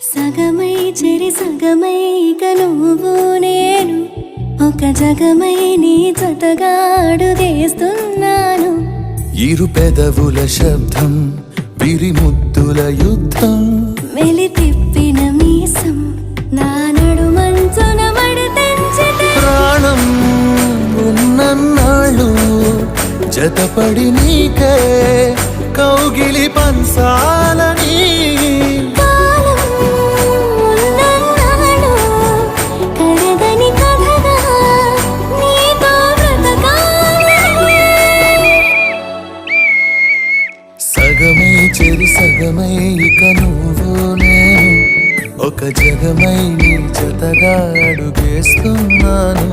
సగమై చెరి సగమై ఇక నువ్వు నేను ఒక జగమై నీ జతగా అడుగేస్తున్నాను. ఇరు పెదవుల శబ్దం విరిముద్దుల యుద్ధం మెలి తిప్పిన మీసం నా నడుమంచున మడతెంచితే ప్రాణం ఉన్నన్నాళ్ళు జతపడి నీకే కౌగిలి పంచాలని కాలం ఉన్నన్నాడు కరగని కథగా నీతో బ్రతకాలని. సగమై చెరి సగమై ఇక నువ్వు నేను ఒక జగమై నీ జతగా అడుగేస్తున్నాను.